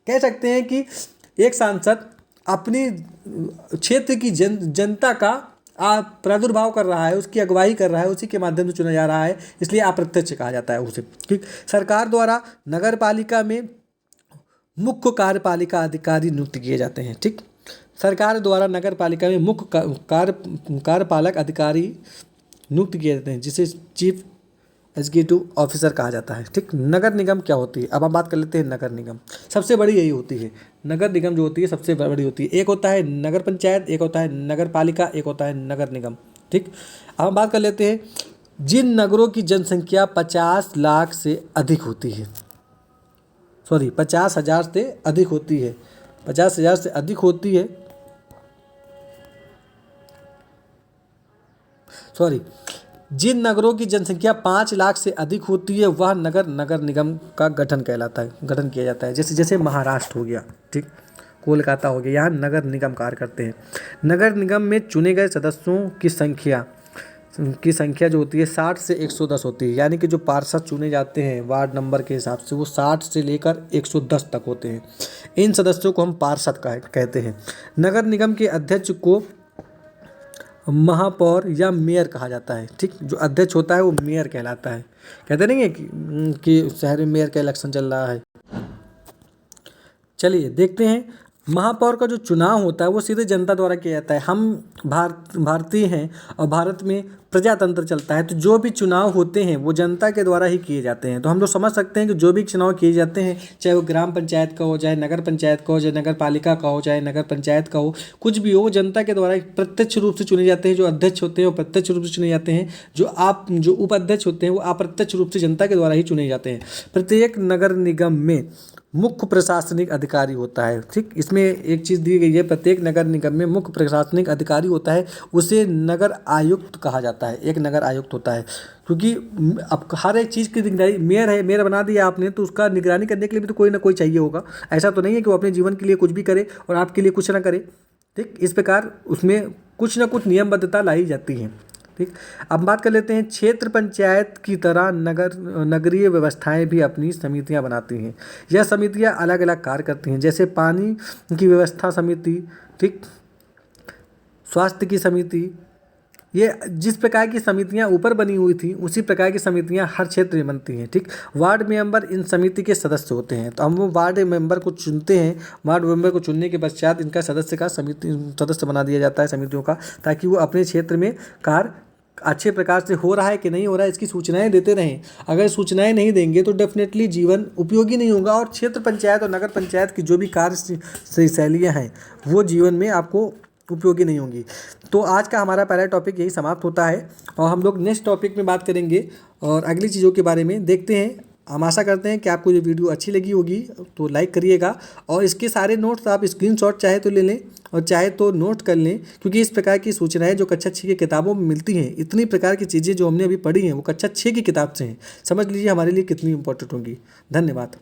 कह सकते हैं कि एक सांसद अपनी क्षेत्र की जनता का प्रादुर्भाव कर रहा है, उसकी अगुवाई कर रहा है, उसी के माध्यम से चुना जा रहा है, इसलिए अप्रत्यक्ष कहा जाता है उसे। ठीक, सरकार द्वारा नगर पालिका में मुख्य कार्यपालिका अधिकारी नियुक्त किए जाते हैं। ठीक, सरकार द्वारा नगर पालिका में मुख्य कार्यपालक अधिकारी नियुक्त किए जाते हैं जिसे चीफ एग्जीक्यूटिव ऑफिसर कहा जाता है। ठीक, नगर निगम क्या होती है? अब हम बात कर लेते हैं नगर निगम। सबसे बड़ी यही होती है, नगर निगम जो होती है सबसे बड़ी होती है। एक होता है नगर पंचायत, एक होता है नगर पालिका, एक होता है नगर निगम। ठीक, अब हम बात कर लेते हैं जिन नगरों की जनसंख्या 50 लाख से अधिक होती है, 50,000 से अधिक होती है, 50,000 से अधिक होती है, जिन नगरों की जनसंख्या 5 लाख से अधिक होती है वह नगर निगम का गठन किया जाता है। जैसे महाराष्ट्र हो गया, ठीक, कोलकाता हो गया, यहाँ नगर निगम कार्य करते हैं। नगर निगम में चुने गए सदस्यों की संख्या की संख्या जो होती है 60 से 110 होती है, यानी कि जो पार्षद चुने जाते हैं वार्ड नंबर के हिसाब से वो 60 से लेकर 110 तक होते हैं। इन सदस्यों को हम पार्षद कहते हैं। नगर निगम के अध्यक्ष को महापौर या मेयर कहा जाता है। ठीक, जो अध्यक्ष होता है वो मेयर कहलाता है। कहते नहीं है कि शहर में मेयर का इलेक्शन चल रहा है। चलिए देखते हैं, महापौर का जो चुनाव होता है वो सीधे जनता द्वारा किया जाता है। हम भारतीय हैं और भारत में प्रजातंत्र चलता है, तो जो भी चुनाव होते हैं वो जनता के द्वारा ही किए जाते हैं। तो हम लोग समझ सकते हैं कि जो भी चुनाव किए जाते हैं, चाहे वो ग्राम पंचायत का हो, चाहे नगर पंचायत का हो, चाहे नगर पालिका का हो, चाहे नगर पंचायत का हो, कुछ भी हो, वो जनता के द्वारा प्रत्यक्ष रूप से चुने जाते हैं। जो अध्यक्ष होते हैं वो प्रत्यक्ष रूप से चुने जाते हैं, जो उपाध्यक्ष होते हैं वो अप्रत्यक्ष रूप से जनता के द्वारा ही चुने जाते हैं। प्रत्येक नगर निगम में मुख्य प्रशासनिक अधिकारी होता है। ठीक, इसमें एक चीज़ दी गई है, प्रत्येक नगर निगम में मुख्य प्रशासनिक अधिकारी होता है, उसे नगर आयुक्त कहा जाता है। एक नगर आयुक्त होता है, क्योंकि अब हर एक चीज़ की निगरानी, मेयर है, मेयर बना दिया आपने तो उसका निगरानी करने के लिए भी तो कोई ना कोई चाहिए होगा। ऐसा तो नहीं है कि वो अपने जीवन के लिए कुछ भी करे और आपके लिए कुछ ना करे। ठीक, इस प्रकार उसमें कुछ ना कुछ नियमबद्धता लाई जाती है। ठीक, अब बात कर लेते हैं, क्षेत्र पंचायत की तरह नगरीय व्यवस्थाएं भी अपनी समितियां बनाती हैं। यह समितियां अलग अलग कार्य करती हैं, जैसे पानी की व्यवस्था समिति, ठीक, स्वास्थ्य की समिति। ये जिस प्रकार की समितियां ऊपर बनी हुई थी उसी प्रकार की समितियां हर क्षेत्र में बनती हैं। ठीक, वार्ड मेंबर इन समिति के सदस्य होते हैं। तो हम वो वार्ड मेंबर को चुनते हैं, वार्ड मेंबर को चुनने के पश्चात इनका सदस्य बना दिया जाता है समितियों का, ताकि वो अपने क्षेत्र में कार्य अच्छे प्रकार से हो रहा है कि नहीं हो रहा है इसकी सूचनाएं देते रहें। अगर सूचनाएं नहीं देंगे तो डेफिनेटली जीवन उपयोगी नहीं होगा, और क्षेत्र पंचायत और नगर पंचायत की जो भी कार्य शैलियाँ हैं वो जीवन में आपको उपयोगी नहीं होंगी। तो आज का हमारा पहला टॉपिक यही समाप्त होता है, और हम लोग नेक्स्ट टॉपिक में बात करेंगे और अगली चीज़ों के बारे में देखते हैं। हम आशा करते हैं कि आपको ये वीडियो अच्छी लगी होगी, तो लाइक करिएगा, और इसके सारे नोट्स आप स्क्रीनशॉट चाहे तो ले लें और चाहे तो नोट कर लें, क्योंकि इस प्रकार की सूचनाएं जो कक्षा 6 की किताबों में मिलती हैं, इतनी प्रकार की चीज़ें जो हमने अभी पढ़ी हैं वो कक्षा 6 की किताब से हैं। समझ लीजिए हमारे लिए कितनी इंपॉर्टेंट होंगी। धन्यवाद।